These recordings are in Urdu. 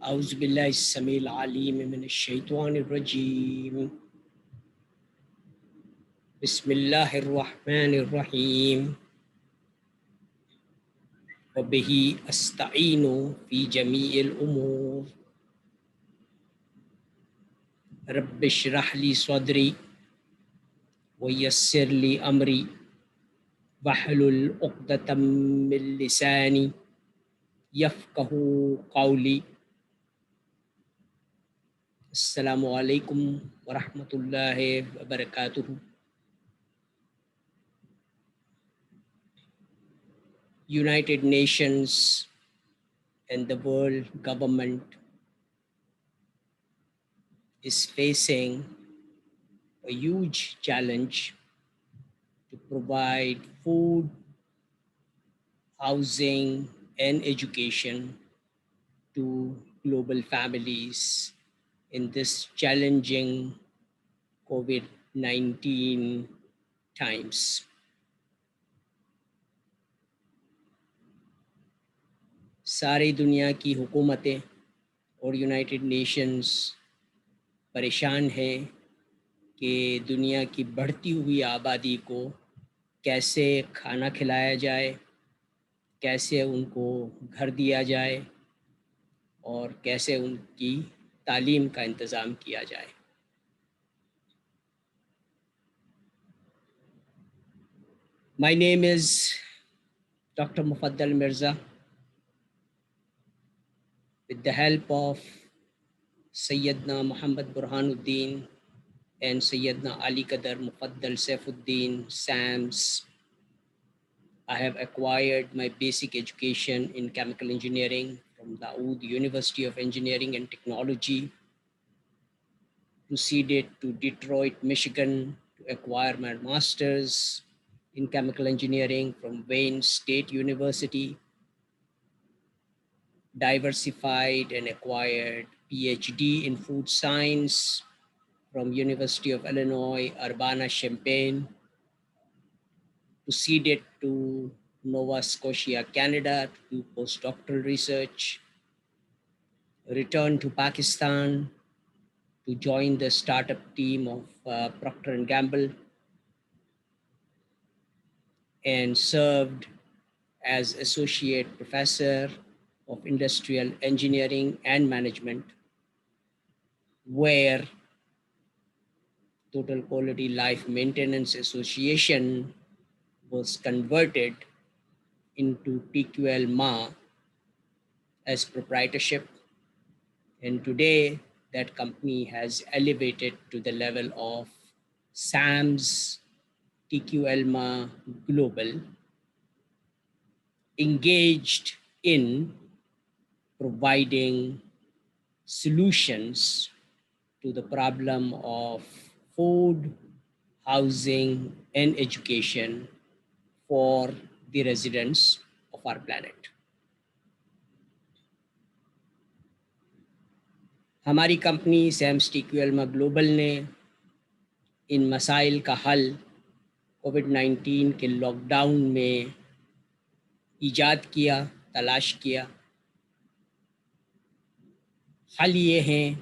اعوذ باللہ السمیع العلیم من الشیطان الرجیم بسم اللہ الرحمن الرحیم وبہ استعین فی جمیع الامور رب اشرح لی صدری ویسر لی امری واحلل عقدۃ من لسانی یفقہوا قولی۔ السلام علیکم ورحمۃ اللہ وبرکاتہ۔ United Nations and the world government is facing a huge challenge to provide food, housing, and education to global families in this challenging COVID-19 times. ساری دنیا کی حکومتیں اور یونائٹڈ نیشنز پریشان ہے کہ دنیا کی بڑھتی ہوئی آبادی کو کیسے کھانا کھلایا جائے، کیسے ان کو گھر دیا جائے اور کیسے ان کی تعلیم کا انتظام کیا جائے۔ My name is Dr. Mufaddal Mirza. With the help of Sayyidina Muhammad Burhanuddin and Sayyidina Ali Qadar Mufaddal Saifuddin SAMS, I have acquired my basic education in chemical engineering from Dawood University of Engineering and Technology, proceeded to Detroit, Michigan to acquire my master's in chemical engineering from Wayne State University, diversified and acquired PhD in food science from University of Illinois, Urbana-Champaign, proceeded to Nova Scotia, Canada to do postdoctoral research, returned to Pakistan to join the startup team of Procter & Gamble, and served as associate professor of industrial engineering and management, where Total Quality Life Maintenance Association was converted into TQL MA as proprietorship, and today that company has elevated to the level of SAMS TQL MA Global, engaged in providing solutions to the problem of food, housing, and education for the residents of our planet. ہماری کمپنی سیمس ٹی کیو ایل گلوبل نے ان مسائل کا حل کووڈ-19 کے لاک ڈاؤن میں ایجاد کیا، تلاش کیا۔ حل یہ ہیں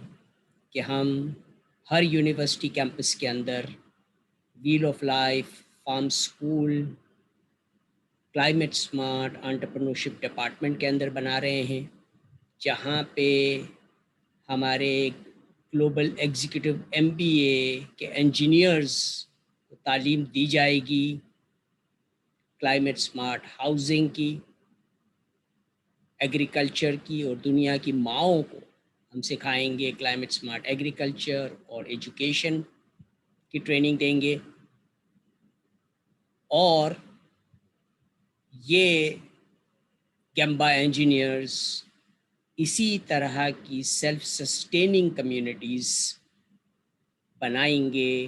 کہ ہم ہر یونیورسٹی کیمپس کے اندر well of life farm school climate smart entrepreneurship department کے اندر بنا رہے ہیں، جہاں پہ ہمارے گلوبل ایگزیکٹو MBA کے انجینئرز کو تعلیم دی جائے گی کلائمیٹ اسمارٹ ہاؤسنگ کی، ایگریکلچر کی، اور دنیا کی ماؤں کو ہم سکھائیں گے کلائمیٹ اسمارٹ ایگریکلچر اور ایجوکیشن کی ٹریننگ دیں گے۔ اور یہ گیمبا انجینئرز اسی طرح کی سیلف سسٹیننگ کمیونٹیز بنائیں گے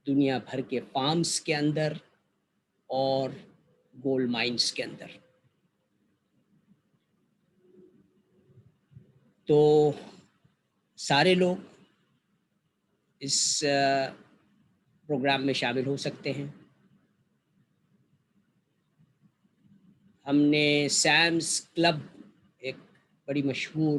دنیا بھر کے فارمز کے اندر اور گولڈ مائنز کے اندر۔ تو سارے لوگ اس پروگرام میں شامل ہو سکتے ہیں۔ ہم نے سیمس کلب ایک بڑی مشہور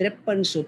5300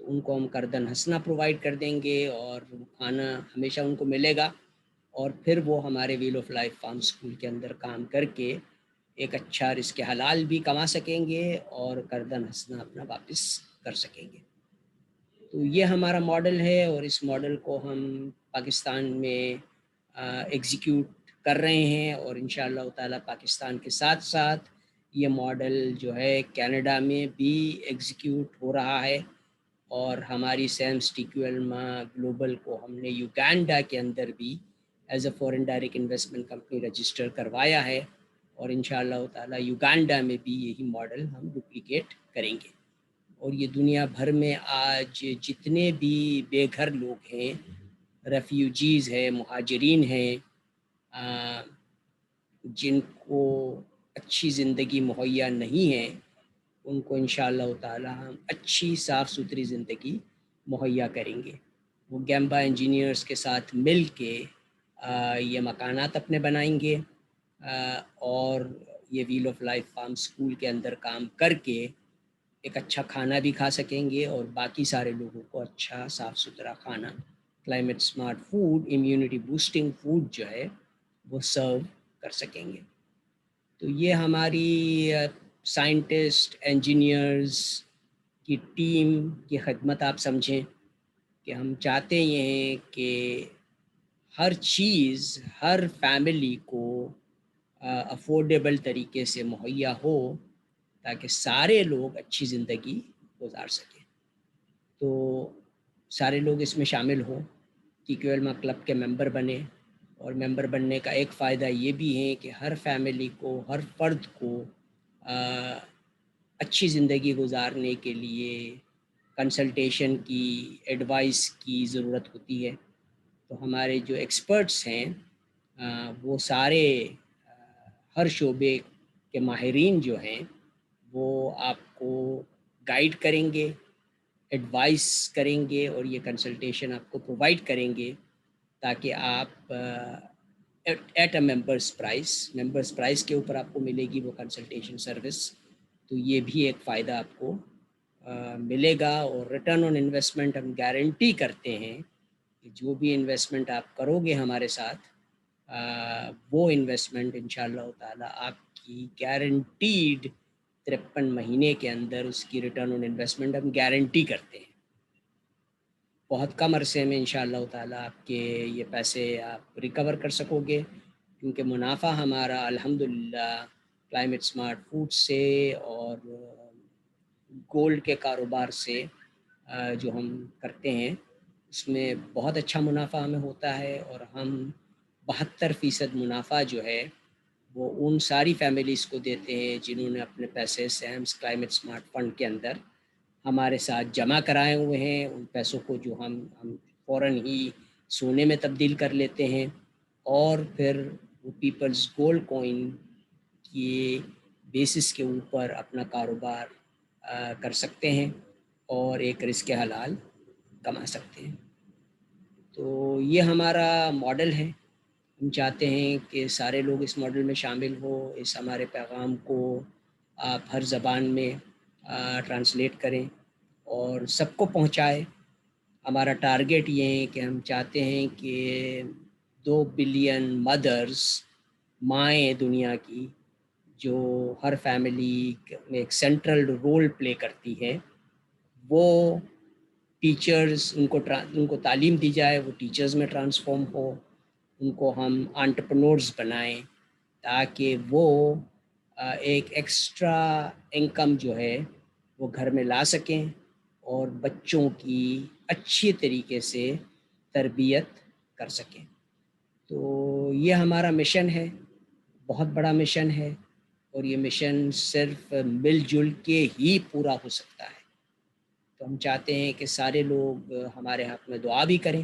تو ان کو ہم کردن ہنسنا پرووائڈ کر دیں گے اور وہ کھانا ہمیشہ ان کو ملے گا، اور پھر وہ ہمارے well of life farm school کے اندر کام کر کے ایک اچھا رزق حلال بھی کما سکیں گے اور کردن ہنسنا اپنا واپس کر سکیں گے۔ تو یہ ہمارا ماڈل ہے، اور اس ماڈل کو ہم پاکستان میں ایگزیکیوٹ کر رہے ہیں، اور انشاءاللہ تعالی پاکستان کے ساتھ ساتھ یہ ماڈل جو ہے کینیڈا میں بھی ایگزیکیوٹ ہو رہا ہے، اور ہماری سیمس ٹی کیو ایلما گلوبل کو ہم نے یوگینڈا کے اندر بھی as a foreign direct investment company register کروایا ہے، اور انشاءاللہ تعالی یوگینڈا میں بھی یہی ماڈل ہم ڈپلیکیٹ کریں گے۔ اور یہ دنیا بھر میں آج جتنے بھی بے گھر لوگ ہیں، ریفیوجیز ہیں، مہاجرین ہیں، جن کو اچھی زندگی مہیا نہیں ہے، ان کو انشاءاللہ تعالی ہم اچھی صاف ستھری زندگی مہیا کریں گے۔ وہ گیمبا انجینئرز کے ساتھ مل کے یہ مکانات اپنے بنائیں گے، اور یہ well of life farm school کے اندر کام کر کے ایک اچھا کھانا بھی کھا سکیں گے، اور باقی سارے لوگوں کو اچھا صاف ستھرا کھانا، climate smart food, immunity boosting food جو ہے وہ سرو کر سکیں گے۔ تو یہ ہماری سائنٹسٹ انجینئرز کی ٹیم کی خدمت آپ سمجھیں کہ ہم چاہتے یہ ہیں کہ ہر چیز ہر فیملی کو افورڈیبل طریقے سے مہیا ہو، تاکہ سارے لوگ اچھی زندگی گزار سکیں۔ تو سارے لوگ اس میں شامل ہوں، ٹی کیو ایلما کلب کے ممبر بنے، اور ممبر بننے کا ایک فائدہ یہ بھی ہے کہ ہر فیملی کو، ہر فرد کو اچھی زندگی گزارنے کے لیے کنسلٹیشن کی، ایڈوائس کی ضرورت ہوتی ہے۔ تو ہمارے جو ایکسپرٹس ہیں وہ سارے ہر شعبے کے ماہرین جو ہیں وہ آپ کو گائیڈ کریں گے، ایڈوائس کریں گے، اور یہ کنسلٹیشن آپ کو پرووائڈ کریں گے، تاکہ آپ ایٹ اے ممبرس پرائس کے اوپر آپ کو ملے گی وہ کنسلٹیشن سروس۔ تو یہ بھی ایک فائدہ آپ کو ملے گا، اور ریٹرن آن انویسٹمنٹ ہم گارنٹی کرتے ہیں کہ جو بھی انویسٹمنٹ آپ کرو گے ہمارے ساتھ، وہ انویسٹمنٹ انشاءاللہ تعالی آپ کی گارنٹیڈ 53 مہینے کے اندر اس کی ریٹرن آن انویسٹمنٹ ہم گارنٹی کرتے ہیں۔ بہت کم عرصے میں انشاءاللہ تعالی آپ کے یہ پیسے آپ ریکور کر سکو گے، کیونکہ منافع ہمارا الحمدللہ کلائمیٹ سمارٹ فوڈ سے اور گولڈ کے کاروبار سے جو ہم کرتے ہیں اس میں بہت اچھا منافع ہمیں ہوتا ہے، اور ہم 72% منافع جو ہے وہ ان ساری فیملیز کو دیتے ہیں جنہوں نے اپنے پیسے سیمس کلائمیٹ سمارٹ فنڈ کے اندر ہمارے ساتھ جمع کرائے ہوئے ہیں۔ ان پیسوں کو جو ہم فوراً ہی سونے میں تبدیل کر لیتے ہیں، اور پھر وہ پیپلز گولڈ کوئن کی بیسس کے اوپر اپنا کاروبار کر سکتے ہیں، اور ایک رزق حلال کما سکتے ہیں۔ تو یہ ہمارا ماڈل ہے۔ ہم چاہتے ہیں کہ سارے لوگ اس ماڈل میں شامل ہو، اس ہمارے پیغام کو آپ ہر زبان میں ٹرانسلیٹ کریں اور سب کو پہنچائے۔ ہمارا ٹارگیٹ یہ ہے کہ ہم چاہتے ہیں کہ 2 بلین مدرز، مائیں دنیا کی، جو ہر فیملی میں ایک سینٹرل رول پلے کرتی ہیں، وہ ٹیچرز، ان کو تعلیم دی جائے، وہ ٹیچرز میں ٹرانسفارم ہو، ان کو ہم انٹرپرنورز بنائیں، تاکہ وہ ایک ایکسٹرا انکم جو ہے وہ گھر میں لا سکیں، اور بچوں کی اچھی طریقے سے تربیت کر سکیں۔ تو یہ ہمارا مشن ہے، بہت بڑا مشن ہے، اور یہ مشن صرف مل جل کے ہی پورا ہو سکتا ہے۔ تو ہم چاہتے ہیں کہ سارے لوگ ہمارے حق میں دعا بھی کریں،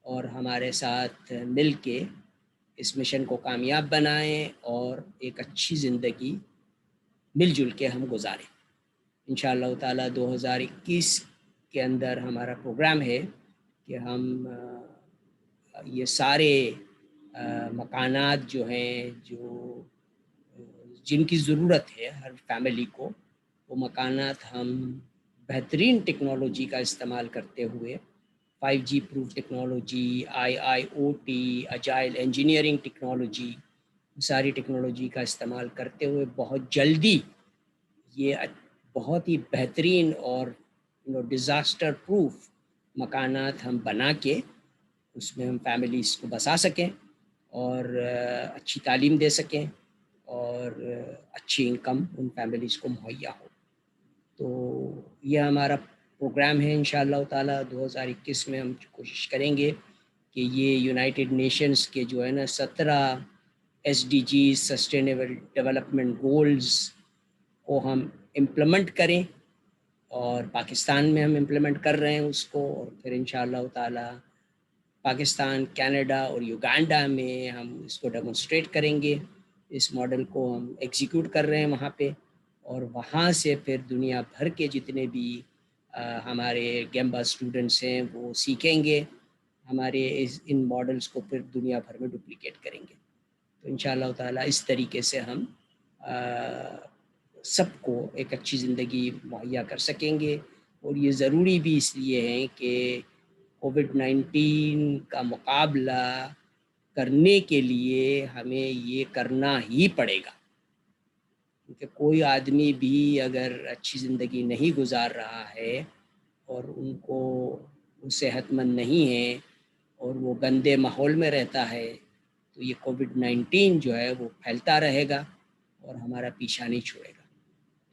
اور ہمارے ساتھ مل کے اس مشن کو کامیاب بنائیں، اور ایک اچھی زندگی مل جل کے ہم گزاریں۔ انشاءاللہ تعالی 2021 کے اندر ہمارا پروگرام ہے کہ ہم یہ سارے مکانات جو ہیں، جن کی ضرورت ہے ہر فیملی کو، وہ مکانات ہم بہترین ٹیکنالوجی کا استعمال کرتے ہوئے 5G proof technology, IIoT، اجائل engineering technology, ساری ٹیکنالوجی کا استعمال کرتے ہوئے بہت جلدی یہ بہت ہی بہترین اور ڈیزاسٹر پروف مکانات ہم بنا کے اس میں ہم فیملیز کو بسا سکیں اور اچھی تعلیم دے سکیں اور اچھی انکم ان فیملیز کو مہیا ہو۔ تو یہ ہمارا پروگرام ہے انشاءاللہ تعالی 2021 میں ہم کوشش کریں گے کہ یہ یونائٹڈ نیشنز کے جو ہے نا 17 SDG سسٹینیبل ڈیولپمنٹ گولز کو ہم امپلیمنٹ کریں، اور پاکستان میں ہم امپلیمنٹ کر رہے ہیں اس کو، اور پھر انشاءاللہ تعالی پاکستان، کینیڈا اور یوگانڈا میں ہم اس کو ڈیمونسٹریٹ کریں گے، اس ماڈل کو ہم ایگزیکیوٹ کر رہے ہیں وہاں پہ، اور وہاں سے پھر دنیا بھر کے جتنے بھی ہمارے گیمبا اسٹوڈنٹس ہیں وہ سیکھیں گے ہمارے ان ماڈلس کو، پھر دنیا بھر میں ڈپلیکیٹ کریں گے۔ تو انشاءاللہ تعالی اس طریقے سے ہم سب کو ایک اچھی زندگی مہیا کر سکیں گے، اور یہ ضروری بھی اس لیے ہے کہ کووڈ-19 کا مقابلہ کرنے کے لیے ہمیں یہ کرنا ہی پڑے گا، کیونکہ کوئی آدمی بھی اگر اچھی زندگی نہیں گزار رہا ہے اور ان کو وہ صحت مند نہیں ہے اور وہ گندے ماحول میں رہتا ہے، تو یہ کووڈ-19 جو ہے وہ پھیلتا رہے گا اور ہمارا پیچھا نہیں چھوڑے گا۔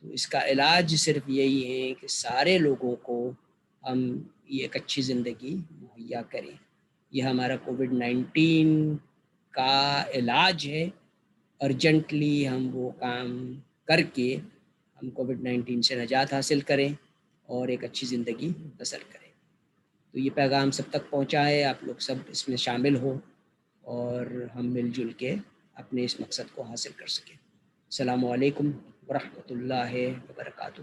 تو اس کا علاج صرف یہی ہے کہ سارے لوگوں کو ہم یہ ایک اچھی زندگی مہیا کریں۔ یہ ہمارا کووڈ-19 کا علاج ہے، ارجنٹلی ہم وہ کام کر کے ہم کووڈ-19 سے نجات حاصل کریں اور ایک اچھی زندگی بسر کریں۔ تو یہ پیغام سب تک پہنچا ہے، آپ لوگ سب اس میں شامل ہو اور ہم مل جل کے اپنے اس مقصد کو حاصل کر سکیں۔ السلام علیکم ورحمۃ اللہ وبرکاتہ۔